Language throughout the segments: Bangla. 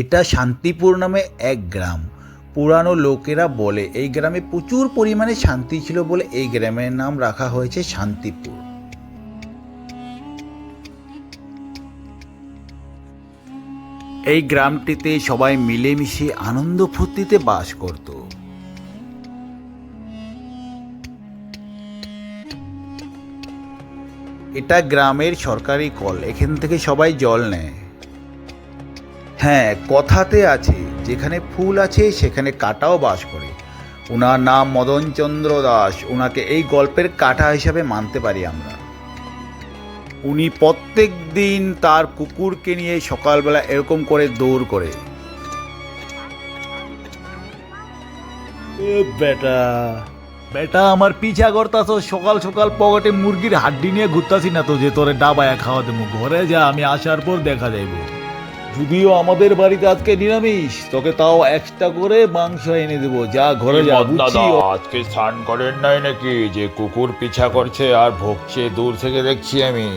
এটা শান্তিপুর নামে এক গ্রাম। পুরানো লোকেরা বলে এই গ্রামে প্রচুর পরিমাণে শান্তি ছিল বলে এই গ্রামের নাম রাখা হয়েছে শান্তিপুর। এই গ্রামটিতে সবাই মিলেমিশে আনন্দ ফুর্তিতে বাস করত। এটা গ্রামের সরকারি কল, এখান থেকে সবাই জল নেয়। হ্যাঁ, কথাতে আছে যেখানে ফুল আছে সেখানে কাঁটাও বাস করে। ওনার নাম মদনচন্দ্র দাস, ওনাকে এই গল্পের কাঁটা হিসাবে মানতে পারি আমরা। উনি প্রত্যেক দিন তার কুকুরকে নিয়ে সকালবেলা এরকম করে দৌড় করে। বেটা বেটা আমার পিছা করতাছ, সকাল সকাল পকেটে মুরগির হাড্ডি নিয়ে ঘুরতাছি না তো যে তোরে ডাবায়া খাওয়া দেবো। ঘরে যা, আমি আসার পর দেখা যাইব। যদিও আমাদের বাড়িতে আজকে নিরামিষ, তোকে তাও এক্সট্রা করে মাংস এনে দেবো। যা ঘরে যা। আজকে স্নান করেন নাই নাকি যে কুকুর পিছা করছে আর ভোগছে দূর থেকে দেখছি আমি?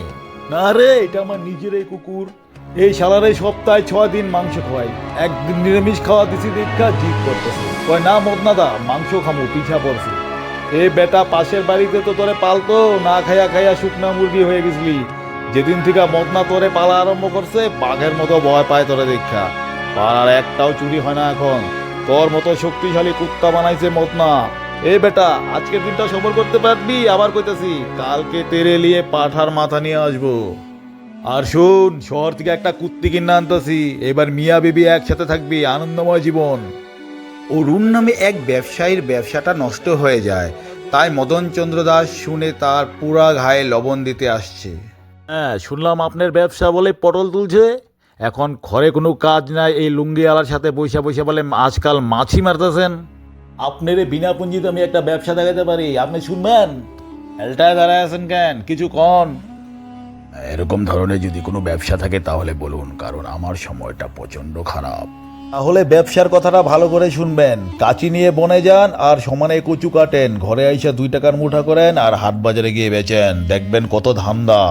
না রে, এটা আমার নিজেরই কুকুর। এই শালারে সপ্তাহে 6 দিন মাংস খাওয়াই, একদিন নিরামিষ খাওয়া দিছি দেখা জিদ করতেছে। কয় না মদনাদা, মাংস খামো, পিঠা পড়ছে। এ বেটা, পাশের বাড়িতে তো তোরে পালতো, না খাইয়া খাইয়া শুকনা মুরগি হয়ে গেছিলি। যেদিন থেকে মদনা তোরে পালা আরম্ভ করছে, বাঘের মতো ভয় পায় তোরে দেখা। পাড়ার একটাও চুরি হয় না এখন। তোর মতো শক্তিশালী কুত্তা বানাইছে মদনা। এ বেটা, আজকের দিনটা সবর করতে পারবি? আবার কইতেছি, কালকে তেরে লিয়ে পাঠার মাথা নিয়ে আসবো। আর শোন, শহর থেকে একটা কুত্তি কিনে আনতেছি, এবার মিয়া বিবি একসাথে থাকবি, আনন্দময় জীবন। অরুণ নামে এক ব্যবসায়ীর ব্যবসাটা নষ্ট হয়ে যায়, তাই মদনচন্দ্র দাস শুনে তার পুরা ঘায়ে লবণ দিতে আসছে। হ্যাঁ, শুনলাম আপনার ব্যবসা বলে পটল তুলছে। এখন ঘরে কোনো কাজ নাই, এই লুঙ্গিওয়ালার সাথে বৈশা বৈশা বলে আজকাল মাছি মারতেছেন। আপনার বিনা পুঁজিতে আমি একটা ব্যবসা দেখাতে পারি, আপনি শুনবেন? এলটায় দাঁড়ায় আছেন কেন, কিছু কন। এরকম ধরনের যদি কোনো ব্যবসা থাকে তাহলে বলুন, কারণ আমার সময়টা প্রচণ্ড খারাপ। তাহলে ব্যবসার কথাটা ভালো করে শুনবেন। কাঁচি নিয়ে বনে যান আর সমানে কচু কাটেন, ঘরে আইসা 2 টাকার মুঠা করেন আর হাট বাজারে গিয়ে বেচেন, দেখবেন কত ধান্দা।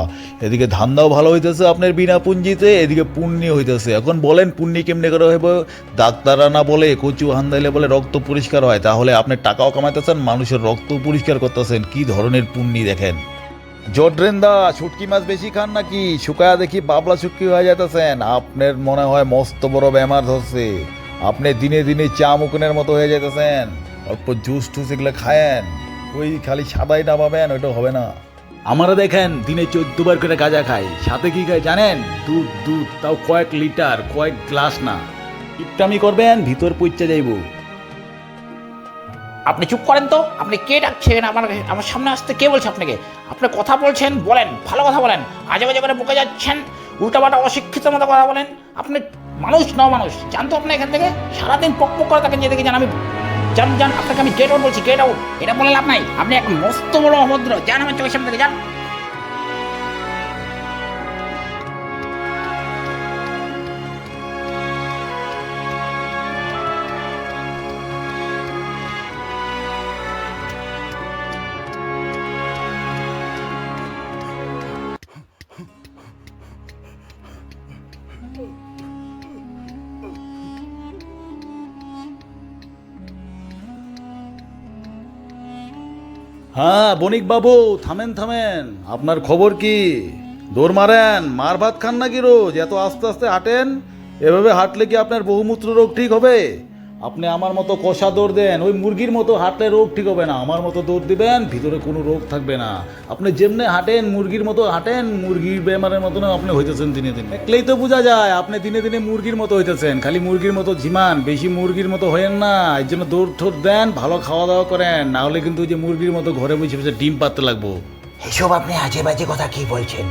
এদিকে ধান্দাও ভালো হইতেছে আপনার বিনা পুঞ্জিতে, এদিকে পুণ্যি হইতেছে। এখন বলেন পুণ্যি কেমনে করে হইব? ডাক্তাররা না বলে কচু হান্দাইলে বলে রক্ত পরিষ্কার হয়, তাহলে আপনি টাকাও কামাইতেছেন, মানুষের রক্ত পরিষ্কার করতেছেন। কি ধরনের পুণ্যি দেখেন। জড্রেন্দা, শুটকি মাছ বেশি খান নাকি? শুকায়া দেখি বাবলা শুটকি হয়ে যাইতেছেন। আপনার মনে হয় মস্ত বড় বেমার ধরছে। আপনি দিনে দিনে চা মুকুনের মতো হয়ে যাইতেছেন। অল্প জুস টুস এগুলো খায়েন, ওই খালি সাদাই ডাবাবেন, ওইটা হবে না। আমারা দেখেন দিনে 14 বার করে গাঁজা খাই, সাথে কি খাই জানেন? দুধ। দুধ তাও কয়েক লিটার, কয়েক গ্লাস না। ইপটামি করবেন, ভিতর পইচা যাইব। আপনি চুপ করেন তো। আপনি কে ডাকছেন? আমার সামনে আসতে কে বলছে আপনাকে? আপনি কথা বলছেন, বলেন, ভালো কথা বলেন। আজে বাজে করে বকে যাচ্ছেন, উল্টাপাল্টা অশিক্ষিত মতো কথা বলেন। আপনি মানুষ নও মানুষ, জানতো আপনি এখান থেকে সারাদিন পক পক করে তাকে যেতে যান। আমি যান, আপনাকে আমি গেট আউট বলছি, গেট আউট। এটা বলে লাভ নাই, আপনি এক মস্ত বড় অভদ্র। যান আমার চোখের সামনে থেকে যান। হ্যাঁ বণিক বাবু, থামেন থামেন, আপনার খবর কি? দৌড় মারেন, মার ভাত খান নাকি রোজ? এত আস্তে আস্তে হাঁটেন, এভাবে হাঁটলে কি আপনার বহুমূত্র রোগ ঠিক হবে? আপনি আমার মতো কষা দৌড় দেন, ওই মুরগির মতো হাঁটলে রোগ ঠিক হবে না। আমার মতো দৌড় দিবেন, ভিতরে কোনো রোগ থাকবে না। আপনি যেমনি হাঁটেন, মুরগির মতো হাঁটেন, মুরগির বেমারের মতন আপনি হইতেছেন দিনে দিনে। দেখলেই তো বোঝা যায় আপনি দিনে দিনে মুরগির মতো হইতেছেন। খালি মুরগির মতো ঝিমান, বেশি মুরগির মতো হইেন না। এর জন্য দৌড় ঠোড় দেন, ভালো খাওয়া দাওয়া করেন, না হলে কিন্তু ওই যে মুরগির মতো ঘরে বসে বসে ডিম পাততে লাগবো। এসব আপনি আজে বাজে কথা কি বলছেন?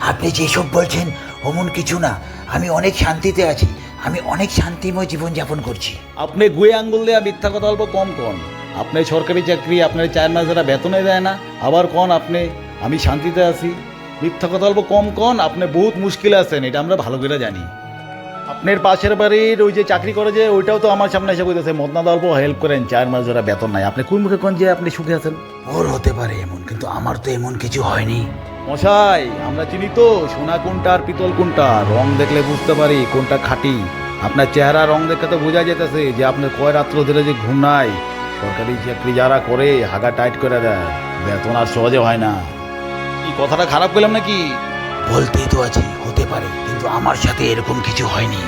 আপনি যেসব বলছেন অমন কিছু না। আমি অনেক শান্তিতে আছি, আমি অনেক শান্তিময় জীবনযাপন করছি। আপনি গুয়ে আঙ্গুল দেওয়া মিথ্যা কথা অল্প কম কন। আপনি সরকারি চাকরি, আপনার 4 মাস যারা বেতনে দেয় না, আবার কন আপনি আমি শান্তিতে আছি। মিথ্যা কথা অল্প কম কন। আপনি বহুত মুশকিলে আছেন, এটা আমরা ভালো করে জানি। আপনার পাশের বাড়ির ওই যে চাকরি করে যে, ওইটাও তো আমার সামনে এসে কইতেছে মদনাদা অল্প হেল্প করেন, 4 মাস যারা বেতন নাই। আপনি কোন মুখে কোন যে আপনি সুখে আছেন? ওর হতে পারে এমন, কিন্তু আমার তো এমন কিছু হয়নি। মশাই, আমরা চিনি তো সোনা কোনটা আর পিতল কোনটা। রং দেখলে বুঝতে পারি কোনটা খাঁটি আপনার চেহারা রং দেখে তো বোঝা যেতেছে যে আপনার কয় রাত্র ধরে যে ঘুম নাই। সরকারি চাকরি যারা করে হাগা টাইট করে দেয়, বেতন আর সহজে হয় না। এই কথাটা খারাপ করলাম নাকি? বলতেই তো আছি হতে পারে, কিন্তু আমার সাথে এরকম কিছু হয়নি।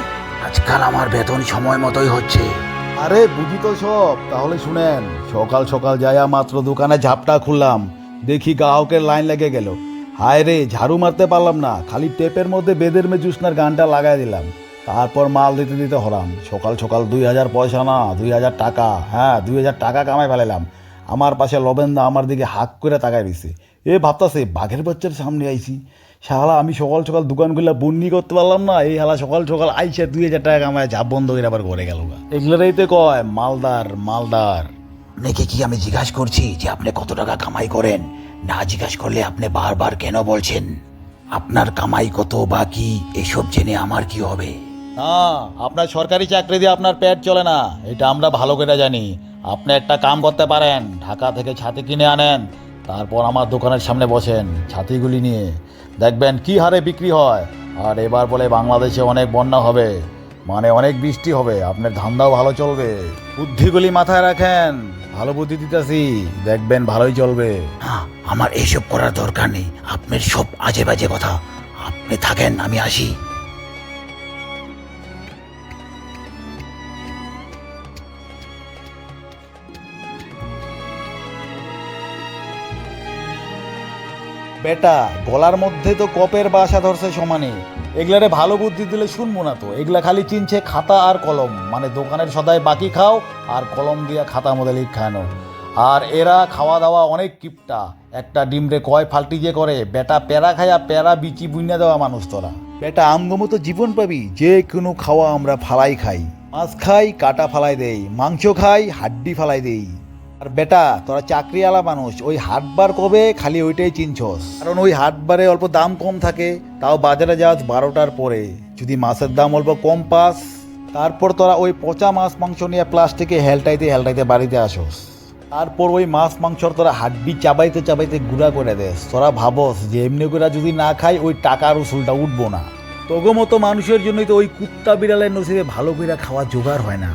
আজকাল আমার বেতন সময় মতোই হচ্ছে। আরে বুঝি তো সব। তাহলে শুনেন, সকাল সকাল যাইয়া মাত্র দোকানে ঝাপটা খুললাম, দেখি গ্রাহকের লাইন লেগে গেল। হায় রে, ঝাড়ু মারতে পারলাম না, খালি টেপের মধ্যে বেদের মে জুসনার গানটা লাগাই দিলাম। তারপর মাল দিতে দিতে হলাম। সকাল সকাল 2000 পয়সা না, 2000 টাকা, হ্যাঁ 2000 টাকা কামাই ফেলাইলাম। আমার পাশে লবেন্দা আমার দিকে হাক করে তাকাই রয়েছে। ভাবতাছে বাঘের বাচ্চার সামনে আইছি। শালা আমি সকাল সকাল দোকানগুলো বন্যি করতে পারলাম না, এই হালা সকাল সকাল আইসা 2000 টাকা কামায় ঝাপ বন্ধ করে আবার ঘরে গেল। এগুলোরাই তো কয় মালদার মালদার। আপনাকে কি আমি জিজ্ঞাসা করছি যে আপনি কত টাকা কামাই করেন? না জিজ্ঞাসা করলে আপনি বারবার কেন বলছেন? আপনার কামাই কত বা কি এসব জেনে আমার কি হবে? না, আপনার সরকারি চাকরি দিয়ে আপনার পেট চলে না, এটা আমরা ভালো করে জানি। আপনি একটা কাম করতে পারেন, ঢাকা থেকে ছাতি কিনে আনেন, তারপর আমার দোকানের সামনে বসেন ছাতিগুলি নিয়ে, দেখবেন কি হারে বিক্রি হয়। আর এবার বলে বাংলাদেশে অনেক বন্যা হবে, মানে অনেক বৃষ্টি হবে, আপনার ধান্দাও ভালো চলবে। বুদ্ধিগুলি মাথায় রাখেন, ভালো বুদ্ধি দিতেছি, দেখবেন ভালোই চলবে। না, আমার এইসব করার দরকার নেই। আপনার সব আজে বাজে কথা। আপনি থাকেন, আমি আসি। বেটা, গলার মধ্যে তো কপের বাসা ধরছে সমানে। এগুলারে ভালো বুদ্ধি দিলে শুনবো না তো। এগুলা খালি চিনছে খাতা আর কলম, মানে দোকানের সদাই বাকি খাও আর কলম দিয়া খাতা মধ্যে লিখানো। আর এরা খাওয়া দাওয়া অনেক কিপটা। একটা ডিমরে কয় ফাল্টি যে করে। বেটা প্যারা খায়া প্যারা বিচি বুইনা দেওয়া মানুষ তোরা। বেটা আমগো মতো জীবন পাবি, যে কোনো খাওয়া আমরা ফালাই খাই। মাছ খাই কাটা ফালাই দেই, মাংস খাই হাড্ডি ফালাই দেই। আর বেটা তোরা চাকরিওয়ালা মানুষ, ওই হাটবার কবে খালি ওইটাই চিনছস। কারণ ওই হাটবারে অল্প দাম কম থাকে, তাও বাজারে যাস 12টার পরে। যদি মাছের দাম অল্প কম পাস, তারপর তোরা ওই পচা মাছ মাংস নিয়ে প্লাস্টিকে হেলটাইতে হেলটাইতে বাড়িতে আসস। তারপর ওই মাছ মাংসর তোরা হাড্ডি চাবাইতে চাবাইতে গুঁড়া করে দেস। তোরা ভাবস যে এমনি করে যদি না খাই ওই টাকার উসুলটা উঠবো না। তগো মতো মানুষের জন্যই তো ওই কুত্তা বিড়ালের নসিবে ভালো করে খাওয়া জোগাড় হয় না।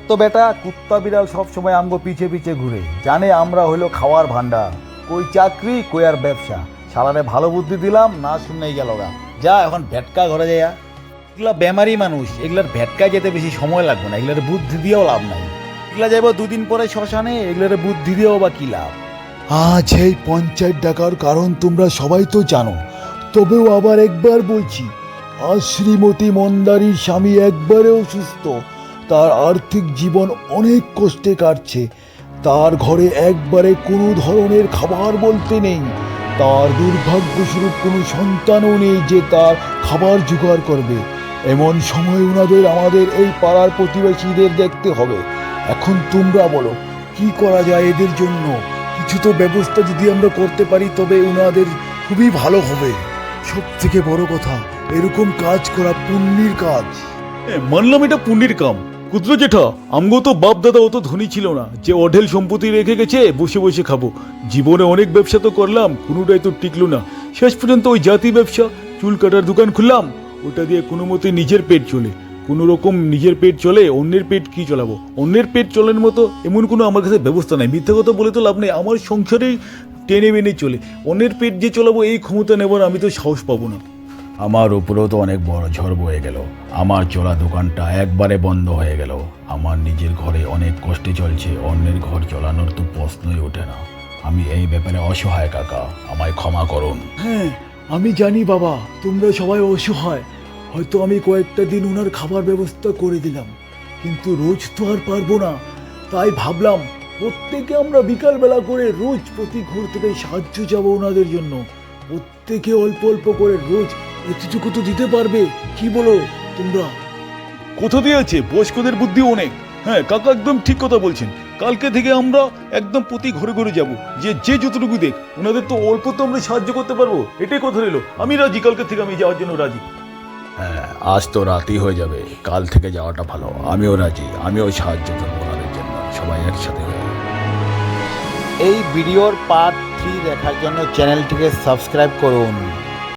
তো বেটা কুত্তা বিড়াল সব সময় আমগো পিছে পিছে ঘুরে, জানে আমরা হইলো খাওয়ার ভান্ডার। কই চাকরি কই আর ব্যবসা। শালারে ভালো বুদ্ধি দিলাম, না শুনেই গেল গা। যা এখন ভেটকা ঘরে যাইয়া। এগুলা বেমারি মানুষ, এগুলার ভেটকায় যেতে বেশি সময় লাগবে না, এগুলার বুদ্ধি দিয়েও লাভ নাই। এগুলা যাইব 2 দিন পরে শ্মশানে, এগুলার বুদ্ধি দিয়েও বা কি লাভ। আজ এই পঞ্চায়েত ডাকার কারণ তোমরা সবাই তো জানো, তবেও আবার একবার বলছি। আজ শ্রীমতী মন্দারীর স্বামী একবারে অসুস্থ, তার আর্থিক জীবন অনেক কষ্টে কাটছে। তার ঘরে একবারে কোনো ধরনের খাবার বলতে নেই। তার দুর্ভাগ্যস্বরূপ কোনো সন্তানও নেই যে তার খাবার জোগাড় করবে। এমন সময় ওনাদের আমাদের এই পাড়ার প্রতিবেশীদের দেখতে হবে। এখন তোমরা বলো কি করা যায় এদের জন্য? কিছু তো ব্যবস্থা যদি আমরা করতে পারি তবে ওনাদের খুবই ভালো হবে। সব থেকে বড় কথা, এরকম কাজ করা পুণ্যের কাজ। মানলাম এটা পুণ্যের কাম, কুদ্র জেঠা আমগো তো বাপ দাদা অত ধনী ছিল না যে অঢেল সম্পত্তি রেখে গেছে বসে বসে খাবো। জীবনে অনেক ব্যবসা তো করলাম, কোনোটাই তো টিকলো না। শেষ পর্যন্ত ওই জাতি ব্যবসা, চুল কাটার দোকান খুললাম, ওটা দিয়ে কোনো মতে নিজের পেট চলে। কোনো রকম নিজের পেট চলে, অন্যের পেট কি চলাবো? অন্যের পেট চলার মতো এমন কোনো আমার কাছে ব্যবস্থা নাই। মিথ্যা কথা বলে তো লাভ নেই, আমার সংসারেই টেনে বেনে চলে। অন্যের পেট যে চলাবো এই ক্ষমতা নেবার আমি তো সাহস পাবো না। আমার উপরেও তো অনেক বড় ঝড় বয়ে গেল, আমার চলা দোকানটা একবারে বন্ধ হয়ে গেল। আমার নিজের ঘরে অনেক কষ্টে চলছে, অন্যের ঘর চালানোর তো প্রশ্নই ওঠে না। আমি এই ব্যাপারে অসহায় কাকা, আমায় ক্ষমা করুন। হ্যাঁ আমি জানি বাবা, তোমরা সবাই অসহায়। হয়তো আমি কয়েকটা দিন ওনার খাবার ব্যবস্থা করে দিলাম, কিন্তু রোজ তো আর পারবো না। তাই ভাবলাম প্রত্যেকে আমরা বিকালবেলা করে রোজ প্রতি ঘর থেকে সাহায্য যাবো ওনাদের জন্য। প্রত্যেকে অল্প অল্প করে রোজ এতটুকু তো দিতে পারবে, কি বলো তোমরা? কোথা দিয়ে আছে, বয়স্কদের বুদ্ধি অনেক। হ্যাঁ কাকা একদম ঠিক কথা বলছেন। কালকে থেকে আমরা একদম প্রতি ঘরে ঘরে যাব, যে যতটুকু দেখ। ওনাদের তো অল্প তো আমরা সাহায্য করতে পারবো, এটাই কথা রইলো। আমি রাজি, কালকে থেকে আমি যাওয়ার জন্য রাজি। হ্যাঁ আজ তো রাতই হয়ে যাবে, কাল থেকে যাওয়াটা ভালো। আমিও রাজি, আমিও সাহায্য করবো ওনাদের জন্য, সবাই একসাথে হয়ে। এই ভিডিওর পার্ট 3 দেখার জন্য চ্যানেলটিকে সাবস্ক্রাইব করুন।